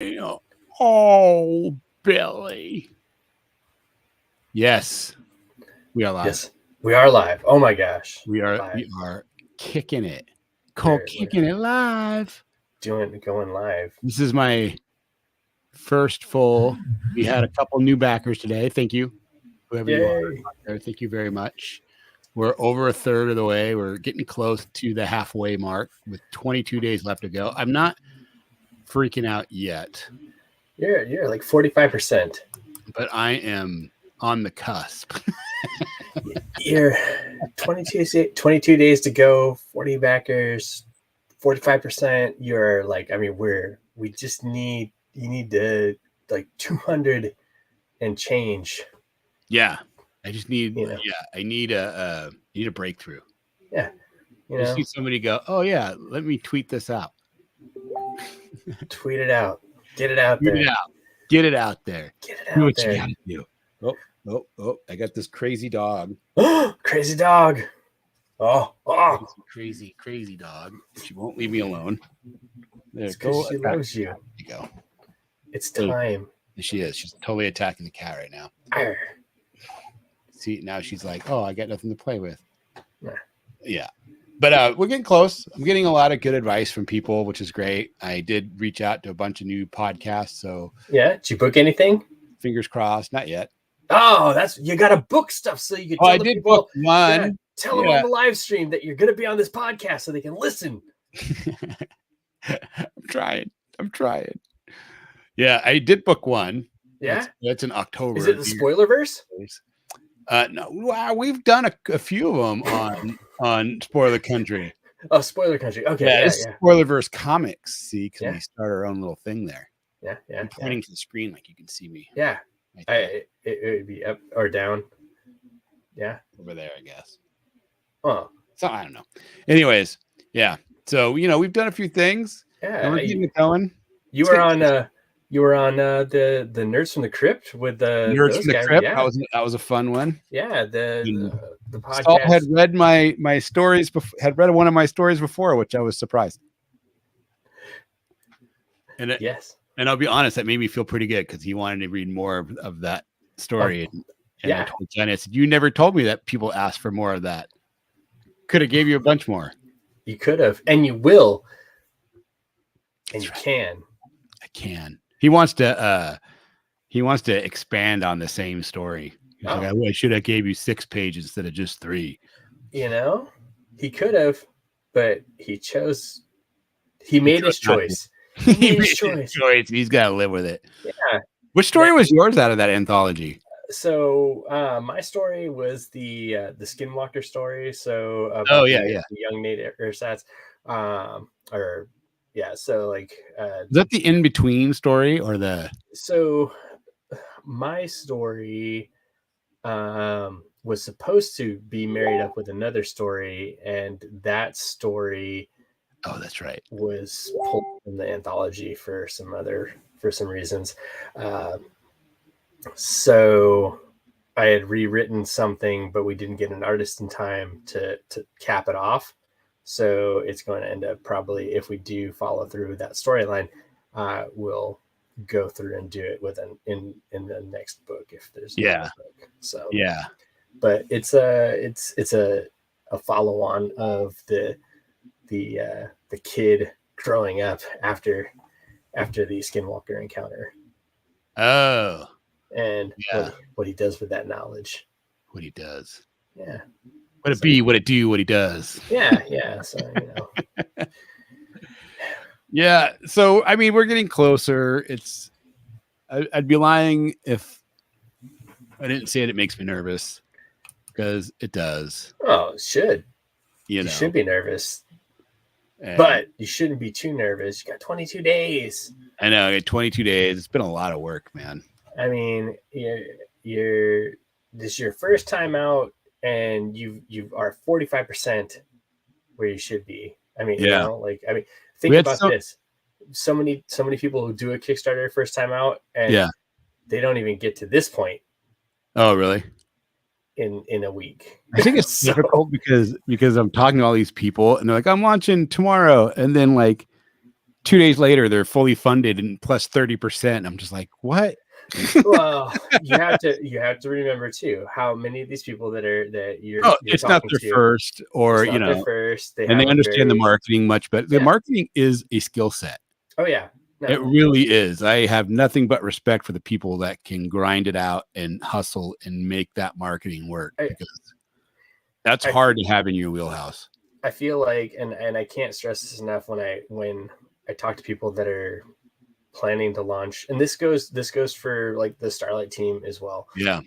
Oh, Billy. Yes, we are live. Yes, we are live. Oh my gosh. We are kicking it. Kicking it live. Going live. This is my first full. We had a couple new backers today. Thank you. Whoever you are out there. Thank you very much. We're over a third of the way. We're getting close to the halfway mark with 22 days left to go. I'm not freaking out yet. You're like 45%. But I am on the cusp. You're 22 days to go, 40 backers, 45%. You're like, I mean, you need to like 200 and change. Yeah. I just need, I need a breakthrough. Yeah. I just need somebody to go, oh yeah, let me tweet this out. Tweet it out. Get it out there. Get it out there. Do what you gotta do. Oh, I got this crazy dog. Crazy dog. Oh. Crazy dog. She won't leave me alone. There go. She loves you. There you go. It's time. She is. She's totally attacking the cat right now. Arr. See, now she's like, oh, I got nothing to play with. Yeah. But we're getting close. I'm getting a lot of good advice from people, which is great. I did reach out to a bunch of new podcasts. So yeah, did you book anything? Fingers crossed. Not yet. Oh, you got to book stuff so you can tell the people. Book one. Tell them on the live stream that you're going to be on this podcast so they can listen. I'm trying. Yeah, I did book one. Yeah, that's in October. Is it the Spoilerverse? No, wow, we've done a few of them on Spoiler Country. Oh, Spoiler Country. Okay, yeah. Spoilerverse Comics. See, because we start our own little thing there. Yeah. I'm pointing to the screen like you can see me. Yeah, it would be up or down. Yeah, over there, I guess. Oh, so I don't know. Anyways, yeah. So we've done a few things. Yeah, and we're getting it going. You were on the Nerds from the Crypt with the Nerds from the Crypt. Yeah. That was a fun one. Yeah, the podcast. Saul had read my stories. Had read one of my stories before, which I was surprised. And yes, and I'll be honest, that made me feel pretty good because he wanted to read more of that story. And I told Jenny, I said, "You never told me that people asked for more of that. Could have gave you a bunch more. You could have, and you will, and you can. I can." He wants to expand on the same story. He's like, I should have gave you 6 pages instead of just 3. He could have, but he chose. He made his choice. He made his choice. He's got to live with it. Yeah. Which story was yours out of that anthology? So my story was the Skinwalker story. So the young Nate Ersatz, so like is that the in-between story or the so my story was supposed to be married up with another story, and that story that's right was pulled from the anthology for some reasons. So I had rewritten something, but we didn't get an artist in time to cap it off. So it's going to end up probably, if we do follow through that storyline, we'll go through and do it in the next book if there's another book. So but it's a follow on of the kid growing up after the Skinwalker encounter. Oh, and what he does with that knowledge. What he does. Yeah. What it be, what it do, what he does. Yeah. So, Yeah. So, I mean, we're getting closer. I'd be lying if I didn't say it makes me nervous, because it does. Oh, it should. You should be nervous. But you shouldn't be too nervous. You got 22 days. I know. I got 22 days. It's been a lot of work, man. I mean, this is your first time out, and you are 45% where you should be. I mean, think about this. So many people who do a Kickstarter first time out, and they don't even get to this point. Oh, really? In a week. I think it's difficult because I'm talking to all these people, and they're like, I'm launching tomorrow, and then like 2 days later, they're fully funded and plus 30%. I'm just like, what? Well, you have to remember too how many of these people that you're It's not talking their to, first, or it's not their first. They and they have a understand the very marketing much better. The marketing is a skill set. Oh yeah, It no, really is. I have nothing but respect for the people that can grind it out and hustle and make that marketing work, because that's I hard to have in your wheelhouse. I feel like, and I can't stress this enough when I talk to people that are planning to launch, and this goes for like the Starlight team as well. Yeah.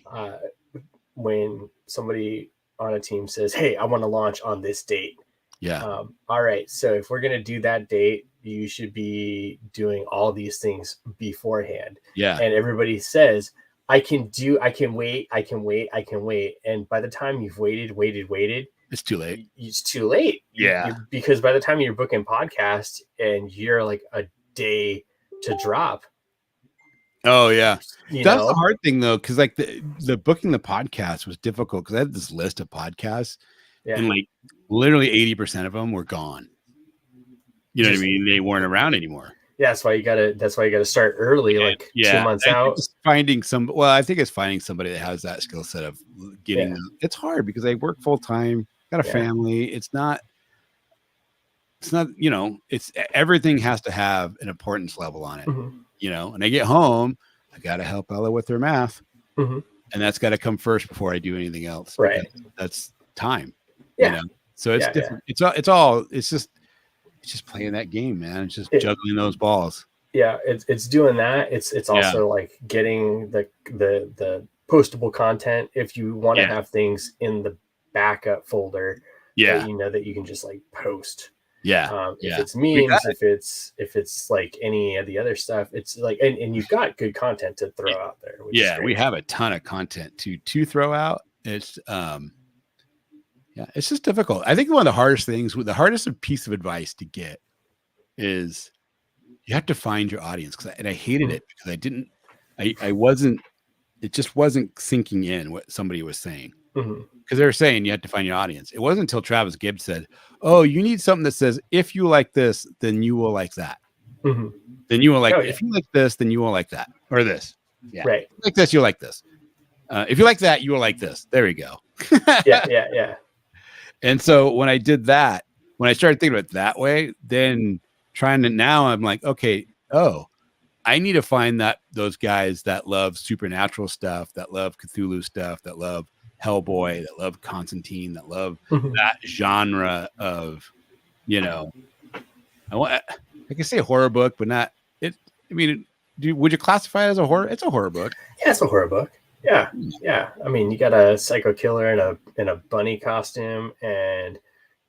When somebody on a team says, "Hey, I want to launch on this date," Yeah. all right, so if we're going to do that date, you should be doing all these things beforehand. Yeah. And everybody says, I can wait, I can wait. And by the time you've waited, It's too late. it's too late. Yeah. Because by the time you're booking podcast and you're like a day to drop. Oh yeah. That's the know, hard thing though, because like the booking the podcast was difficult, because I had this list of podcasts and like literally 80% of them were gone. You know what I mean? They weren't around anymore. Yeah, that's why you gotta start early, like 2 months out. I think it's finding somebody that has that skill set of getting them. It's hard because I work full time, got a family. It's not, it's everything has to have an importance level on it. And I get home, I gotta help Ella with her math. And that's gotta come first before I do anything else. Right. That's time. Yeah. So it's different. It's just playing that game, man. It's just juggling those balls. Yeah, it's doing that. It's also like getting the postable content if you want to have things in the backup folder. Yeah, that you can just like post. Yeah, if it's memes, if it's like any of the other stuff, it's like and you've got good content to throw out there. We have a ton of content to throw out. It's it's just difficult. I think one of the hardest piece of advice to get is you have to find your audience. And I hated it because it just wasn't sinking in what somebody was saying. Because they were saying you have to find your audience. It wasn't until Travis Gibbs said, "Oh, you need something that says, if you like this, then you will like that. Then you will like, if you like this, then you will like that. Or this. Yeah. Right. If you like this, you'll like this. If you like that, you will like this. There we go." Yeah. And so when I did that, when I started thinking about it that way, then now I'm like, okay, I need to find those guys that love supernatural stuff, that love Cthulhu stuff, that love Hellboy, that love Constantine, that love that genre of, I can say horror book, but not it. I mean, would you classify it as a horror? It's a horror book. Yeah, it's a horror book. Yeah. I mean, you got a psycho killer in a bunny costume, and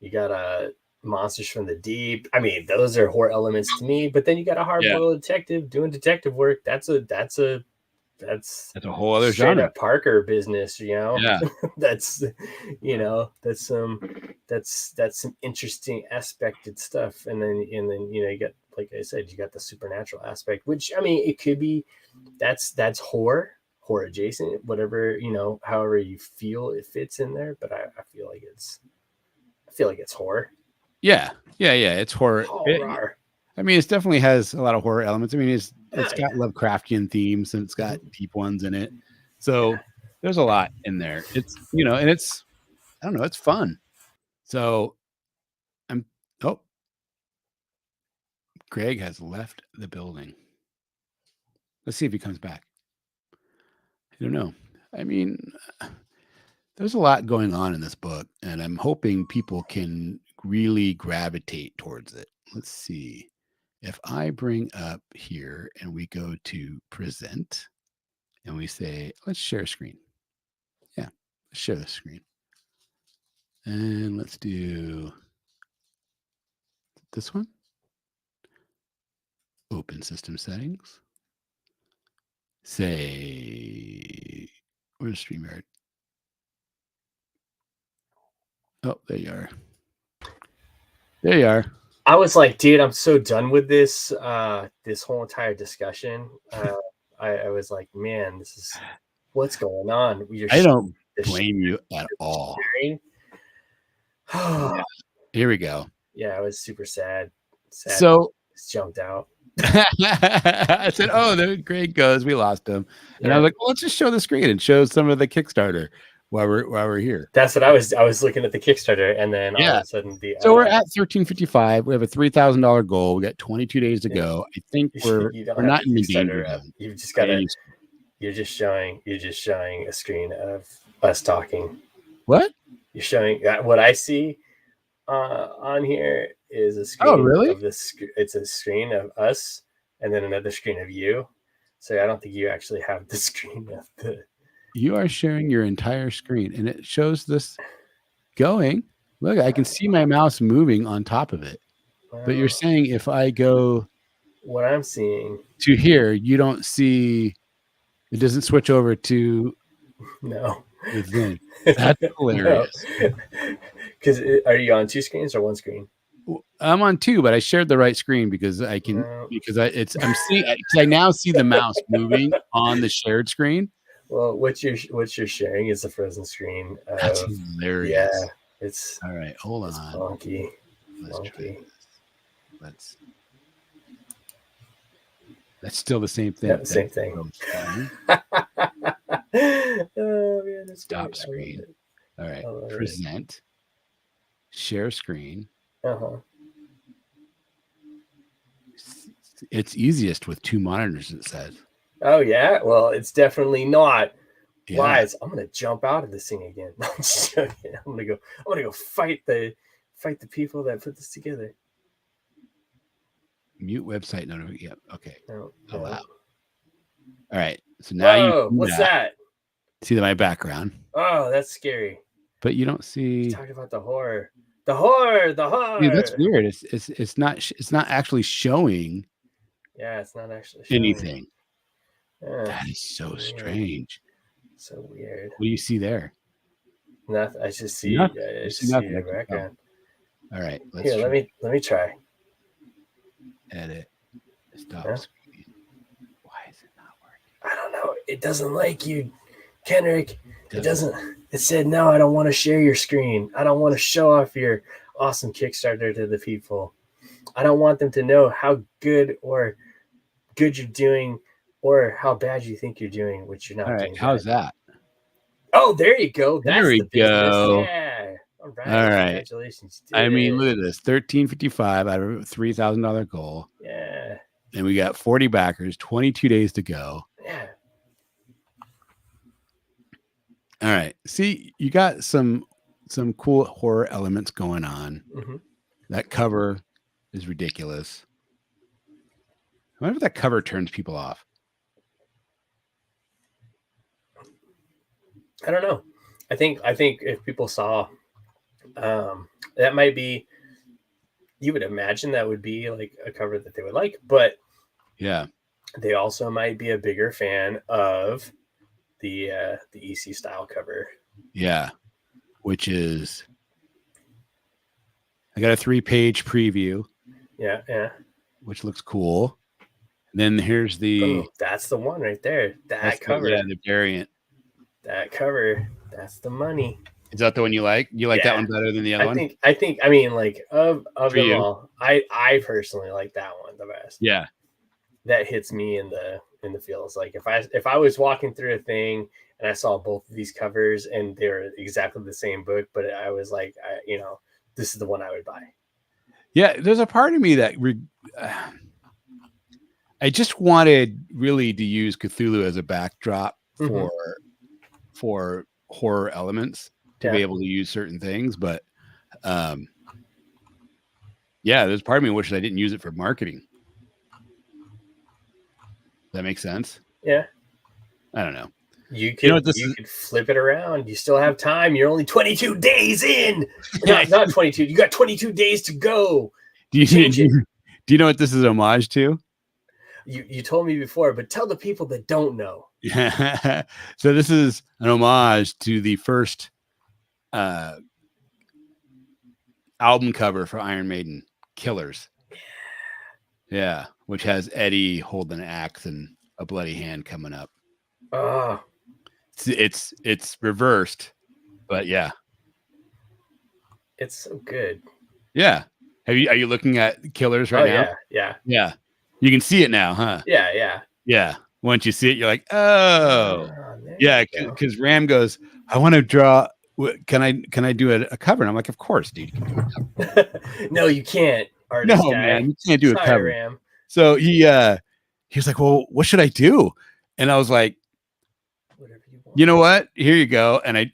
you got a monsters from the deep. I mean, those are horror elements to me. But then you got a hard-boiled detective doing detective work. That's a whole other genre. Parker business, Yeah. that's some interesting aspected stuff. And then you got, like I said, you got the supernatural aspect, which I mean, it could be that's horror adjacent, whatever, however you feel it fits in there. But I feel like it's horror. Yeah. It's horror. I mean, it definitely has a lot of horror elements. I mean, it's got Lovecraftian themes, and it's got deep ones in it. So there's a lot in there. It's, and it's, I don't know, it's fun. So Greg has left the building. Let's see if he comes back. I don't know. I mean, there's a lot going on in this book, and I'm hoping people can really gravitate towards it. Let's see. If I bring up here and we go to present and we say, let's share screen. Yeah, let's share the screen. And let's do this one. Open system settings. Say, where's StreamYard? Oh, there you are. There you are. I was like, dude, I'm so done with this whole entire discussion. I was like, man, this is what's going on. I don't blame you at all. Yeah. Here we go. Yeah, I was super sad. So jumped out. I said, "Oh, there Greg goes. We lost him." And I was like, "Well, let's just show the screen and show some of the Kickstarter while we're here." That's what I was looking at the Kickstarter, and then all Yeah. of a sudden So we're at 1355. We have a $3,000 goal. We got 22 days to Yeah. go. I think we're you don't have not the in the Kickstarter danger up. zone. You've just got to. You're just showing a screen of us talking. What? You're showing what I see on here is a screen. Oh, really? Of this. It's a screen of us, and then another screen of you. So I don't think you actually have the screen of the. You are sharing your entire screen, and it shows this going. Look, I can see my mouse moving on top of it. But you're saying if I go, what I'm seeing to here, you don't see. It doesn't switch over to no the thing. That's hilarious. Because are you on two screens or one screen? I'm on two, but I shared the right screen because I can I'm seeing I now see the mouse moving on the shared screen. Well, what you're sharing is the frozen screen. That's hilarious. Yeah, it's all right. Hold on. Funky. Let's try this. That's still the same thing. Yeah, same thing. Oh man, that's stop great. screen. All right, present. Share screen. It's easiest with two monitors, it says. Oh yeah, well, it's definitely not. Yeah. Wise. I'm gonna jump out of this thing again. I'm just joking. I'm gonna go fight the people that put this together. Mute website notification. Yep. Okay. No. Allow. All right. So now what's that? See my background. Oh, that's scary. But you don't see. Talk about the horror. The horror. Dude, that's weird. It's not actually showing. Yeah, it's not actually showing anything. That is so strange. So weird. What do you see there? Nothing. I just see. Nothing. I just see your background. All right. Here, let me try. Edit. Stop screen. Why is it not working? I don't know. It doesn't like you, Kenrick. It doesn't. It said no. I don't want to share your screen. I don't want to show off your awesome Kickstarter to the people. I don't want them to know how good you're doing or how bad you think you're doing, which you're not. All right. How's that? Oh, there you go. There we go. Yeah. All right. Congratulations. I mean, look at this. 1355 out of a $3,000 goal. Yeah. And we got 40 backers, 22 days to go. Yeah. All right. See, you got some cool horror elements going on. Mm-hmm. That cover is ridiculous. I wonder if that cover turns people off. I don't know. I think if people saw, that might be. You would imagine that would be like a cover that they would like, but yeah, they also might be a bigger fan of the EC style cover. Yeah, which is I got a 3-page preview. Yeah, which looks cool. And then here's the. That's the one right there. That cover. The variant. That cover. That's the money. Is that the one you like? You like that one better than the other one? I think. I mean, like of them all, I personally like that one the best. Yeah. That hits me in the feels. Like if I was walking through a thing and I saw both of these covers and they're exactly the same book, but I was like, this is the one I would buy. Yeah, there's a part of me that I just wanted really to use Cthulhu as a backdrop for horror elements to be able to use certain things, but there's part of me that wishes I didn't use it for marketing. That makes sense. Yeah. I don't know. You could flip it around. You still have time. You're only 22 days in. Not 22. You got 22 days to go. Do you know what this is homage to? You told me before, but tell the people that don't know. Yeah. So this is an homage to the first album cover for Iron Maiden, Killers. Yeah, which has Eddie holding an axe and a bloody hand coming up. Oh. It's reversed, but yeah. It's so good. Yeah. Are you looking at Killers right Oh now? yeah. Yeah. You can see it now, huh? Yeah. Yeah. Once you see it, you're like, oh, There yeah. you go. Because Ram goes, I want to draw. Can I do a cover? And I'm like, of course, dude. You can do a cover. No, you can't, artist No, guy. man, you can't do a Sorry, cover. Ram. So he was like, well, what should I do? And I was like, Whatever you want. you know what? Here you go. And it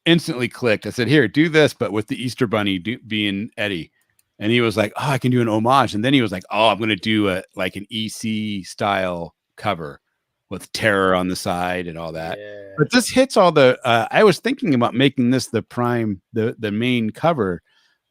instantly clicked. I said, here, do this, but with the Easter Bunny being Eddie. And he was like, oh, I can do an homage. And then he was like, oh, I'm going to do an EC style cover with terror on the side and all that. Yeah. But this hits all the, I was thinking about making this the main cover,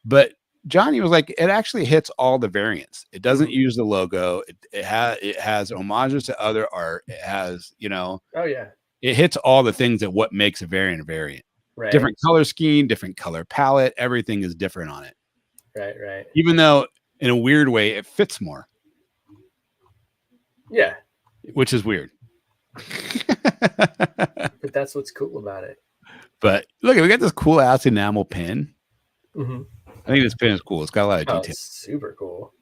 but Johnny was like, it actually hits all the variants. It doesn't use the logo. It has homages to other art. It has, Oh yeah. it hits all the things that what makes a variant a variant. Right. Different color scheme, different color palette. Everything is different on it. Right. Even though in a weird way it fits more. Yeah. Which is weird. But that's what's cool about it. But look, we got this cool ass enamel pin. Mm-hmm. I think this pin is cool. It's got a lot of detail. It's super cool.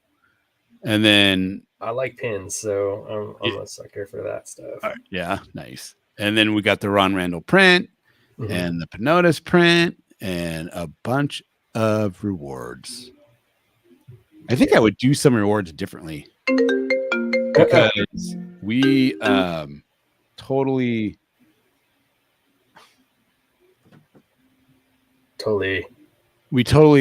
And then I like pins, so I'm a sucker for that stuff. Yeah, nice. And then we got the Ron Randall print and the Penotis print and a bunch of rewards. I think I would do some rewards differently because we totally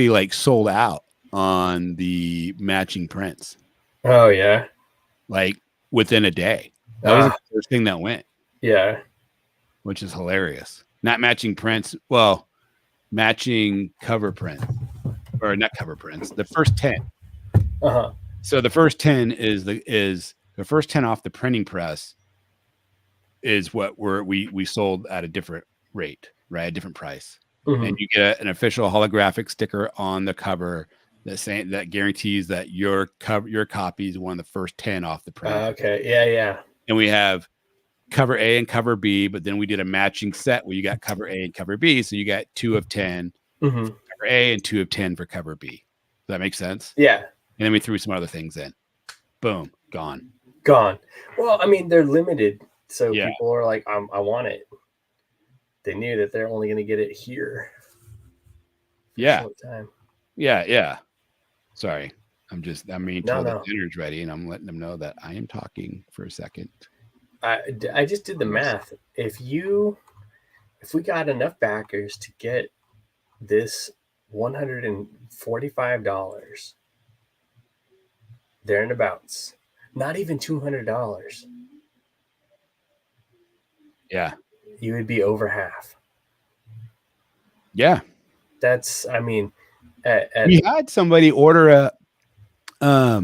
like sold out on the matching prints. Oh yeah. Like within a day. That was the first thing that went. Yeah. Which is hilarious. Not matching prints. Well, matching cover prints. Or not cover prints. The first 10. Uh-huh. So the first 10 is the first 10 off the printing press is what we sold at a different rate, right? A different price. And you get an official holographic sticker on the cover that guarantees that your copy is one of the first 10 off the print. Okay. Yeah. And we have cover A and cover B, but then we did a matching set where you got cover A and cover B. So you got 2 of 10 for cover A and 2 of 10 for cover B. Does that make sense? Yeah. And then we threw some other things in. Boom. Gone. Well, I mean, they're limited. So people are like, I want it. They knew that they're only going to get it here. Yeah. Short time. Yeah. Sorry. I'm being told No. that dinner's ready, and I'm letting them know that I am talking for a second. I just did the math. If we got enough backers to get this $145, there and abouts, not even $200. Yeah. You would be over half. Yeah. That's, I mean, we had somebody order a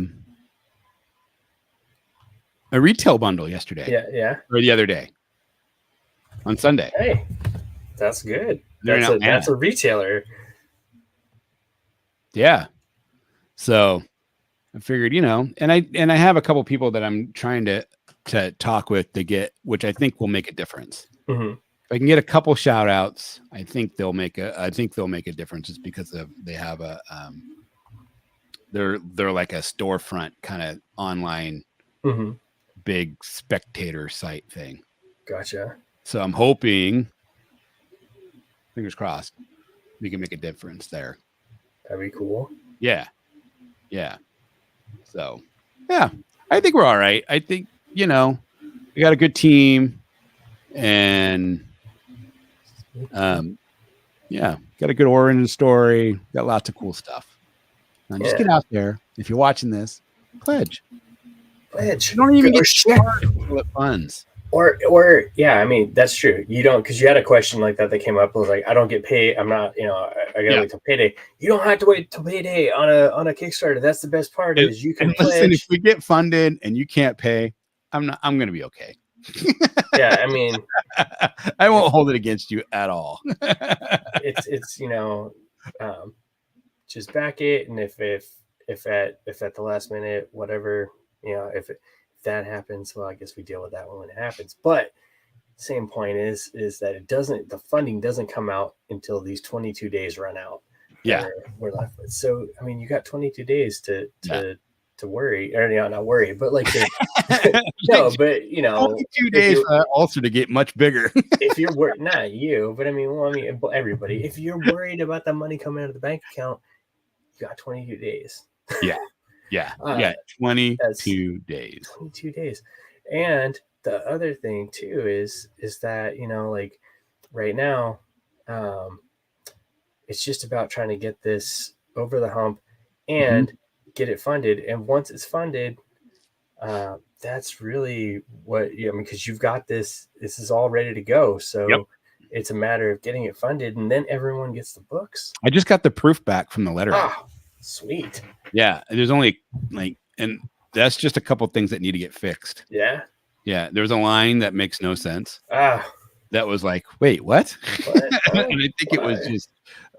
retail bundle yesterday. Yeah. Or the other day. On Sunday. Hey, that's good. That's a retailer. Yeah. So I figured, and I have a couple people that I'm trying to talk with to get, which I think will make a difference. If I can get a couple shout outs, I think they'll make a difference just because they have a they're like a storefront kind of online big spectator site thing. Gotcha. So I'm hoping, fingers crossed, we can make a difference there. That'd be cool. Yeah. So yeah, I think we're all right. I think, we got a good team and got a good origin story, got lots of cool stuff. Now just get out there. If you're watching this, pledge. You don't even get funds. Or I mean, that's true. You don't, because you had a question like that came up. It was like, I don't get paid. I'm not, I gotta wait till payday. You don't have to wait till payday on a Kickstarter. That's the best part is you can pledge. Listen, if we get funded and you can't pay, I'm gonna be okay. Yeah, I mean, I won't hold it against you at all. it's just back it, and if at the last minute, whatever, if that happens, well, I guess we deal with that when it happens. But same point is that the funding doesn't come out until these 22 days run out. Yeah. we're left with. So I mean, you got 22 days to worry, or not worry, but like no, but 22 days for that ulcer to get much bigger. if you're worried, not you, but I mean, everybody. If you're worried about the money coming out of the bank account, you got 22 days. Yeah. 22 days. 22 days. And the other thing too is that like right now, it's just about trying to get this over the hump and get it funded. And once it's funded, that's really what because you've got this is all ready to go. So it's a matter of getting it funded, and then everyone gets the books. I just got the proof back from the letter. Sweet. Yeah, there's only and that's just a couple things that need to get fixed. Yeah. There's a line that makes no sense. That was like, wait, what? And I think it was just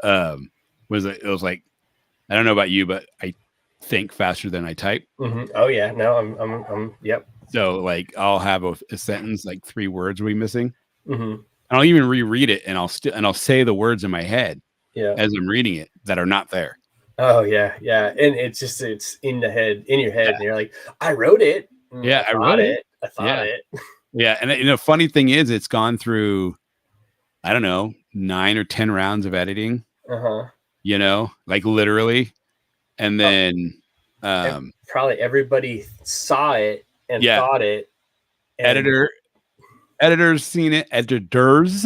it was like, I don't know about you, but I think faster than I type. Oh yeah, no, I'm yep. So like I'll have a sentence like 3 words will be missing. I'll even reread it and I'll say the words in my head as I'm reading it that are not there. Oh yeah, and it's in your head, and you're like, I wrote it. I wrote it. I thought it. Yeah, and the funny thing is, it's gone through, I don't know, 9 or 10 rounds of editing. Like literally, and then and probably everybody saw it and thought it. And editors seen it. Editors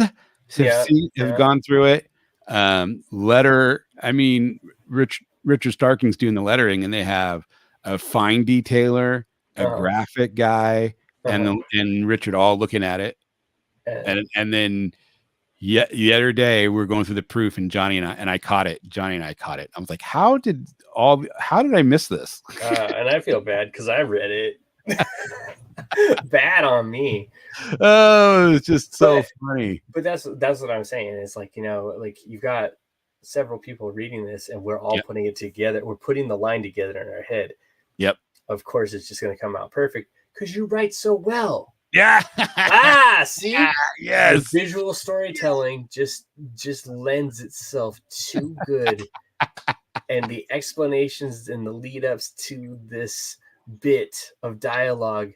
have gone through it. Letter. I mean, Richard Starking's doing the lettering, and they have a fine detailer, a graphic guy, and Richard all looking at it, and then the other day we were going through the proof, and Johnny and I caught it. I was like, how did I miss this? And I feel bad because I read it. Bad on me. Oh, it's just so funny. But that's what I'm saying. It's like, like you've got several people reading this, and we're all putting it together. We're putting the line together in our head. Of course, it's just going to come out perfect because you write so well. See? Yes. The visual storytelling just lends itself too good. And the explanations and the lead ups to this bit of dialogue,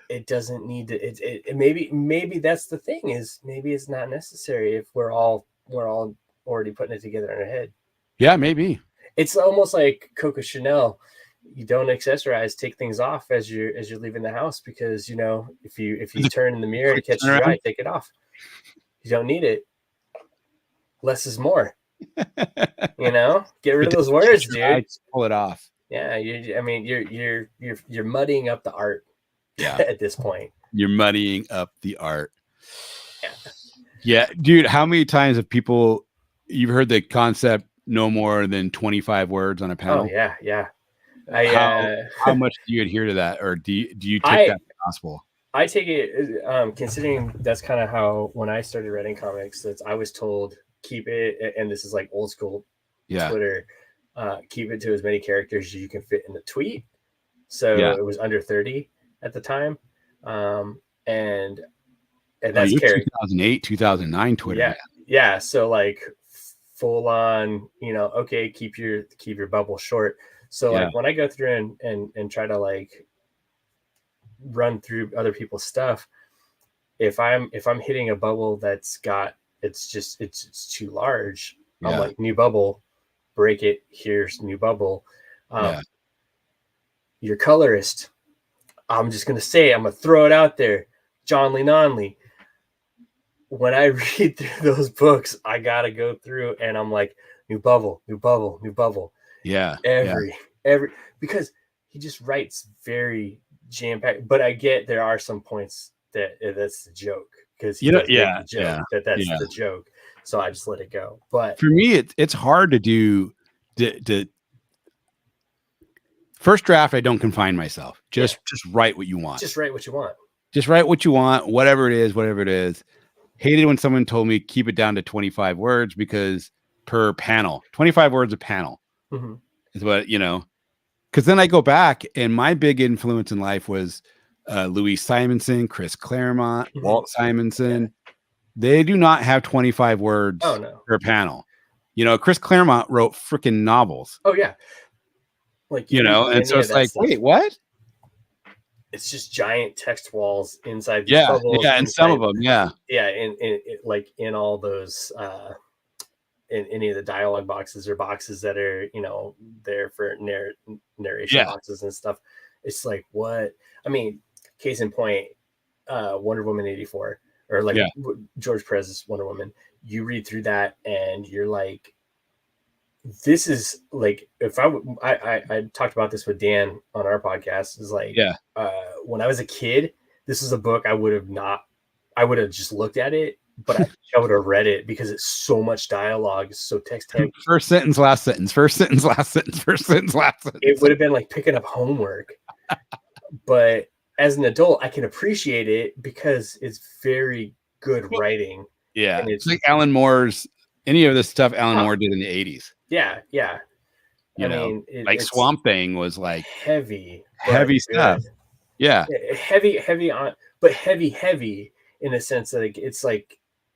it doesn't need to, it maybe that's the thing, is maybe it's not necessary if we're all already putting it together in our head. Yeah, maybe. It's almost like Coco Chanel. You don't accessorize, take things off as you're leaving the house, because if you turn in the mirror and catch your eye, take it off. You don't need it. Less is more. Get rid of those words, dude. Pull it off. Yeah, you're muddying up the art. At this point, you're muddying up the art. Yeah, dude. How many times have you've heard the concept no more than 25 words on a panel? Oh yeah. How much do you adhere to that, or do you take that as gospel? I take it, considering that's kind of how, when I started writing comics, I was told, keep it, and this is like old school Twitter, keep it to as many characters as you can fit in the tweet. So it was under 30 at the time, and that's 2008, 2009 Twitter. Yeah. So like full on, okay, keep your bubble short. So like when I go through and try to like run through other people's stuff, if I'm hitting a bubble that's it's too large, I'm like, new bubble, break it, here's new bubble. Your colorist, I'm just gonna throw it out there, John Lee Nonley. When I read through those books, I gotta go through and I'm like, new bubble. Every because he just writes very jam-packed. But I get there are some points that's the joke, because that's the joke. So I just let it go. But for me, it's hard to do the first draft. I don't confine myself. Just write what you want. Just write what you want. Whatever it is. Hated when someone told me keep it down to 25 words because per panel, 25 words a panel is what, because then I go back, and my big influence in life was Louis Simonson, Chris Claremont, Walt Simonson. They do not have 25 words per panel. Chris Claremont wrote freaking novels. Oh yeah, like you And read so any of it's that like, stuff, wait, what? it's just giant text walls inside these Yeah, bubbles, yeah, and some of inside, them, yeah, like in all those in any of the dialogue boxes or boxes that are there for narration yeah, boxes and stuff. It's like, what? I mean, case in point, Wonder Woman 84, or like yeah, George Perez's Wonder Woman. You read through that and you're like, this is like, if I talked about this with Dan on our podcast, is like, yeah. when I was a kid, this is a book I would have just looked at it, but I would have read it because it's so much dialogue, so text heavy. First sentence, last sentence. First sentence, last sentence. First sentence, last sentence. It would have been like picking up homework. But as an adult, I can appreciate it because it's very good writing. Yeah, And it's like Alan Moore's. Any of this stuff Alan Moore did in the 80s. Yeah. I mean, like it's Swamp Thing was like heavy stuff. Yeah, heavy on, but heavy in the sense that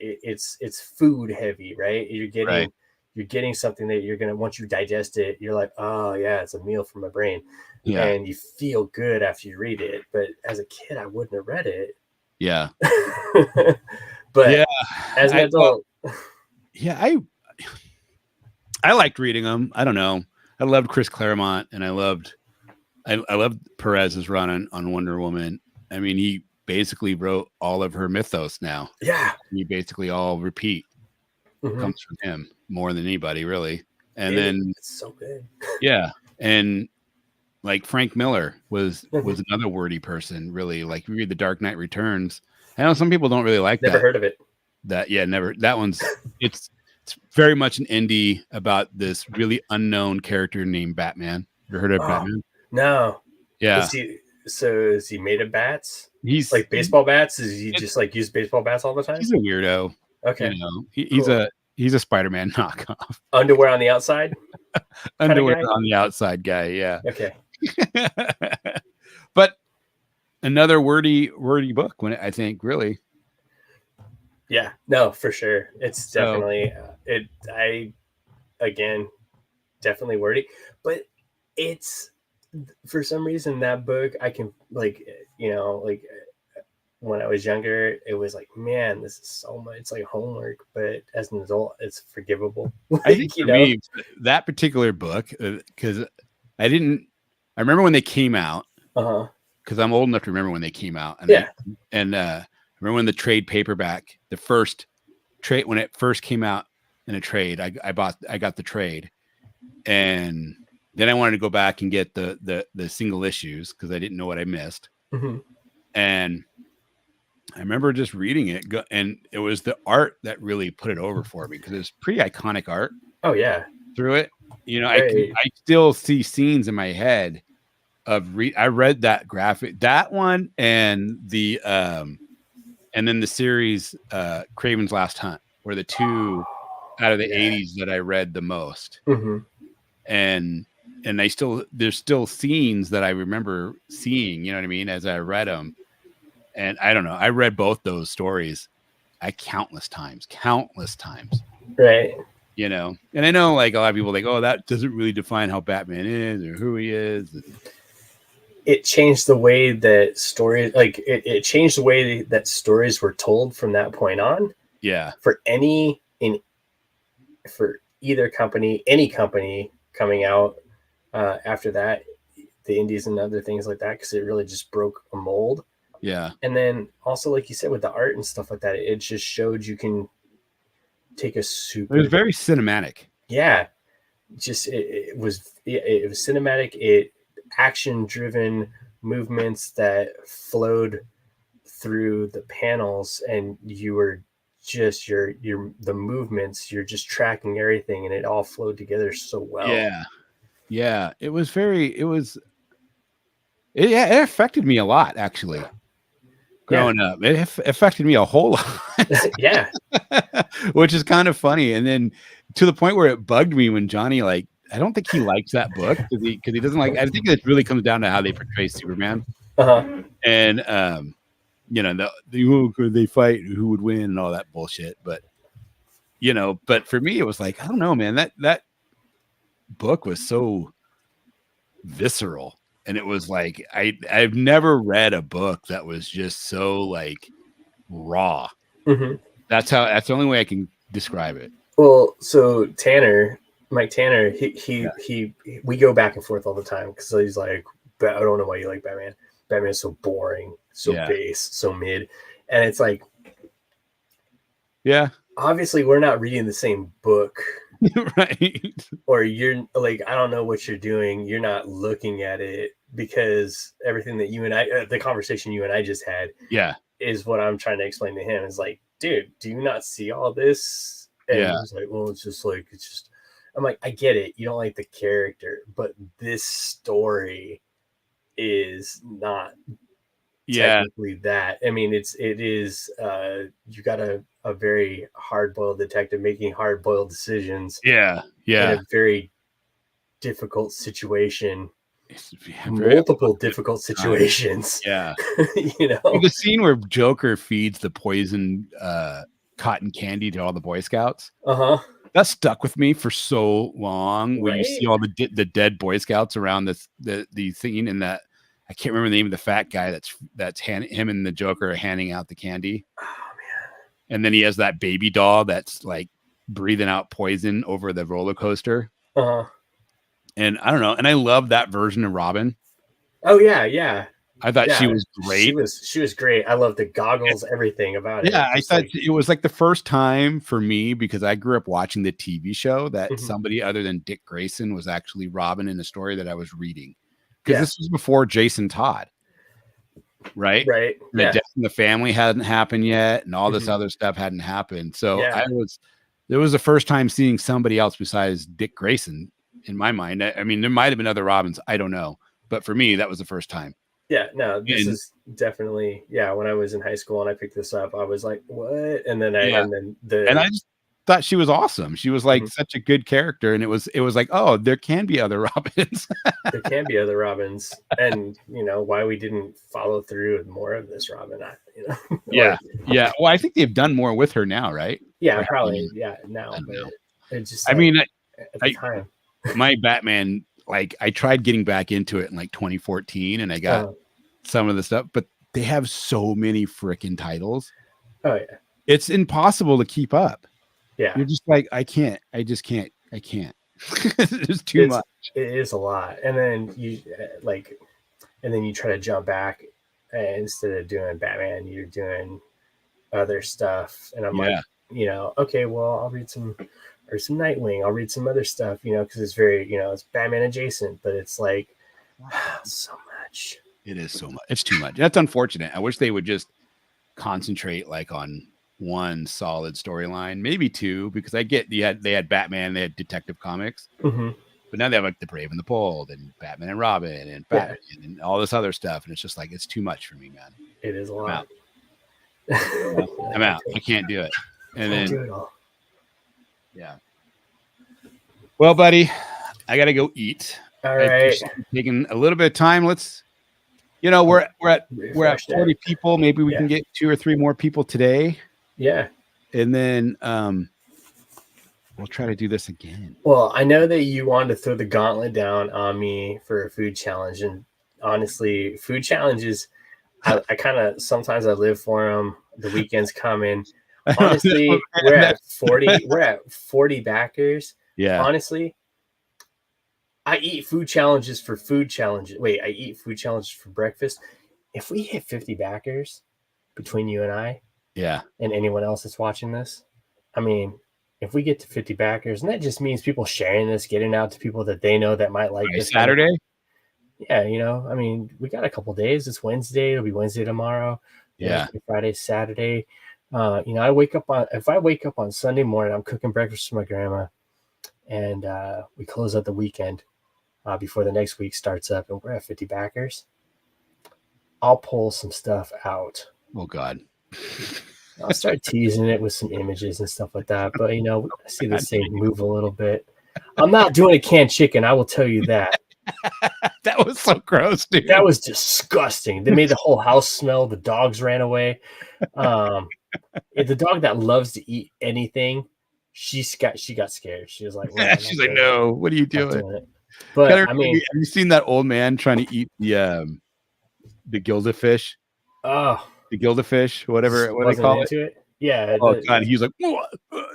it's food heavy, right? You're getting something that you're gonna, once you digest it, you're like, oh yeah, it's a meal for my brain. Yeah, and you feel good after you read it. But as a kid, I wouldn't have read it. Yeah. But as an adult, I liked reading them. I don't know. I loved Chris Claremont, and I loved Perez's run on Wonder Woman. I mean, he basically wrote all of her mythos now. Yeah. He basically all repeat comes from him more than anybody, really. And then it's so good. Yeah. And like Frank Miller was another wordy person, really. Like, you read The Dark Knight Returns. I know some people don't really like Never heard of it. Never. That one's it's very much an indie about this really unknown character named Batman. You ever heard of Batman? No. Yeah. Is he made of bats? He's like baseball bats? Is he just like use baseball bats all the time? He's a weirdo. Okay. He's a Spider-Man knockoff. Underwear on the outside? Underwear on the outside guy, yeah. Okay. But another wordy book, when I think, really. Yeah, no, for sure. It's definitely definitely wordy, but it's, for some reason, that book I can when I was younger, it was like, man, this is so much. It's like homework, but as an adult, it's forgivable. I think me, that particular book, because I remember when they came out, because I'm old enough to remember when they came out. And I remember when the trade paperback, the first trade, when it first came out in a trade, I got the trade, and then I wanted to go back and get the single issues because I didn't know what I missed. And I remember just reading it, and it was the art that really put it over for me, because it's pretty iconic art. Oh yeah, through it, I still see scenes in my head of I read that graphic, that one, and the and then the series Craven's Last Hunt were the two out of the 80s that I read the most. And there's still scenes that I remember seeing, you know what I mean, as I read them. And I don't know, I read both those stories countless times. Right. And I know, like, a lot of people like, oh, that doesn't really define how Batman is or who he is. It changed the way that stories, it changed the way that stories were told from that point on. Yeah. For either company, any company coming out after that, the indies and other things like that, because it really just broke a mold. Yeah. And then also, like you said, with the art and stuff like that, it just showed you can take a super. It was very cinematic. Yeah. Just it was cinematic. It action-driven movements that flowed through the panels, and you were just the movements, you're just tracking everything, and it all flowed together so well. Yeah. It affected me a lot, actually. Growing up, it affected me a whole lot. Yeah. Which is kind of funny. And then to the point where it bugged me when Johnny, like, I don't think he likes that book because he doesn't like. I think it really comes down to how they portray Superman. And they fight, who would win, and all that bullshit. But you know, but for me, it was like, I don't know, man, that book was so visceral. And it was like, I've never read a book that was just so like raw. Mhm. That's the only way I can describe it. Well, so Mike Tanner, Yeah. we go back and forth all the time because he's like, I don't know why you like Batman. Batman's so boring, so Yeah. base, so mid. And it's like, Yeah. obviously we're not reading the same book. Right. Or you're like, I don't know what you're doing. You're not looking at it because everything that you and I, the conversation you and I just had, Yeah. is what I'm trying to explain to him. Is like, dude, do you not see all this? And Yeah. he's like, well, it's just. I'm like, I get it. You don't like the character, but this story is not technically that. I mean, it is. You got a very hard boiled detective making hard boiled decisions. Yeah. In Yeah. a very difficult situation. Yeah, Multiple difficult situations. Yeah. You know, the scene where Joker feeds the poison cotton candy to all the Boy Scouts. That stuck with me for so long. When you see all the dead Boy Scouts around the scene, and that I can't remember the name of the fat guy that's him and the Joker are handing out the candy. Oh man! And then he has that baby doll that's like breathing out poison over the roller coaster. And I don't know. And I love that version of Robin. Oh yeah. I thought she was great. She was great. I love the goggles, everything about it. Yeah, I thought it was like the first time for me, because I grew up watching the TV show, that somebody other than Dick Grayson was actually Robin in the story that I was reading. Because this was before Jason Todd. Right. Right. The Death in the Family hadn't happened yet, and all this other stuff hadn't happened. So it was the first time seeing somebody else besides Dick Grayson in my mind. I mean, there might have been other Robins, I don't know. But for me, that was the first time. Yeah, no, this is definitely, when I was in high school and I picked this up, I was like, what? And then I just thought she was awesome. She was like such a good character. And it was like, oh, there can be other Robins. There can be other Robins. And you know, why we didn't follow through with more of this Robin, you know? Yeah. Well, I think they've done more with her now, right? Yeah, probably. Yeah, now. But it's just I mean, at the time. My Batman, like, I tried getting back into it in like 2014 and I got some of the stuff, but they have so many freaking titles. Oh yeah. It's impossible to keep up. Yeah. You're just like, I can't. It's too much. It is a lot. And then you try to jump back, and instead of doing Batman, you're doing other stuff. And I'm like, you know, okay, well, I'll read some Nightwing. I'll read some other stuff, you know, because it's very, you know, it's Batman adjacent, but it's like so much. It is so much. It's too much. That's unfortunate. I wish they would just concentrate like on one solid storyline, maybe two, because I get they had Batman, they had Detective Comics, but now they have like the Brave and the Bold and Batman and Robin and Batman and all this other stuff, and it's just like, it's too much for me, man. It is a lot. I'm out. I can't do it. And then do it all. Yeah. Well, buddy, I gotta go eat. All right. Taking a little bit of time. Let's, you know, we're at 40 people. Maybe we can get 2 or 3 more people today. Yeah. And then we'll try to do this again. Well, I know that you wanted to throw the gauntlet down on me for a food challenge, and honestly, food challenges, I kind of sometimes I live for them. The weekend's coming. Honestly, we're at 40. We're at 40 backers. Yeah. Honestly, I eat food challenges for food challenges. Wait, I eat food challenges for breakfast. If we hit 50 backers between you and I, and anyone else that's watching this, I mean, if we get to 50 backers, and that just means people sharing this, getting out to people that they know that might like this Saturday. Yeah, you know, I mean, we got a couple days. It's Wednesday. It'll be Wednesday tomorrow. Yeah. Friday, Saturday. You know, if I wake up on Sunday morning, I'm cooking breakfast for my grandma, and we close out the weekend before the next week starts up, and we're at 50 backers. I'll pull some stuff out. Oh God. I'll start teasing it with some images and stuff like that. But you know, I see this thing move a little bit. I'm not doing a canned chicken. I will tell you that. That was so gross, dude. That was disgusting. They made the whole house smell. The dogs ran away. The dog that loves to eat anything she got scared. She was like, She's like, no, what are you not doing? doing it. But I mean, have you seen that old man trying to eat the gilda fish? Oh, the gilda fish, whatever what do they call it? Into it. Yeah. Oh god, he's like,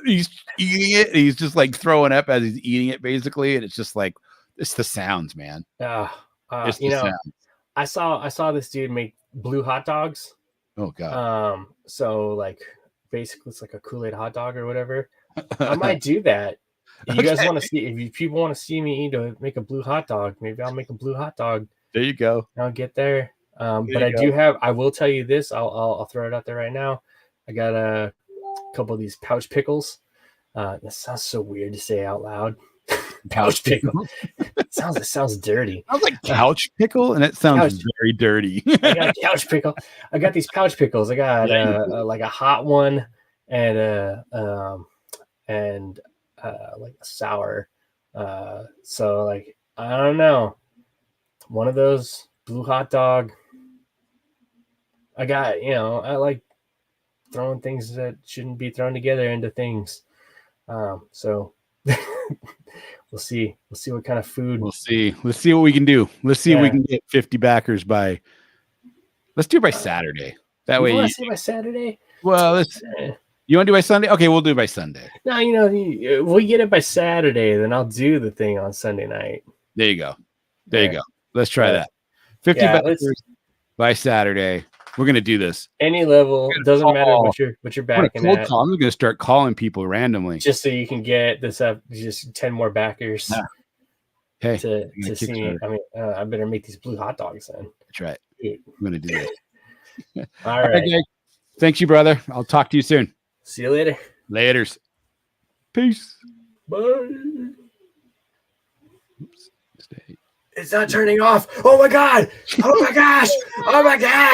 he's eating it. He's just like throwing up as he's eating it, basically, and it's just like it's the sounds, man. It's you know, sounds. I saw this dude make blue hot dogs. Oh god. So like basically it's like a Kool-Aid hot dog or whatever. I might do that. You guys want to see if people want to see me make a blue hot dog? Maybe I'll make a blue hot dog. There you go. I'll get there. But I will tell you this. I'll throw it out there right now. I got a couple of these pouch pickles. That sounds so weird to say out loud. Pouch pickle. It sounds dirty. Sounds like couch pickle, and it sounds very dirty. I got a couch pickle. I got these pouch pickles. I got like a hot one and like a sour. So like I don't know. One of those blue hot dog. I got, I like throwing things that shouldn't be thrown together into things. So we'll see what kind of food. Let's see what we can do. Let's see if we can get 50 backers let's do it by Saturday. That way. You want to say by Saturday? Well, you want to do it by Sunday? Okay, we'll do it by Sunday. No, we get it by Saturday, then I'll do the thing on Sunday night. There you go. You go. Let's try that. 50 backers by Saturday. We're gonna do this. Any level, doesn't matter what you're backing at. I'm gonna start calling people randomly, just so you can get this up. Just 10 more backers. Hey, to see me. I mean, I better make these blue hot dogs then. That's right. Dude. I'm gonna do this. All right. Okay. Thanks, you brother. I'll talk to you soon. See you later. Laters. Peace. Bye. Oops. It's not turning off. Oh my god. Oh my gosh. Oh my god.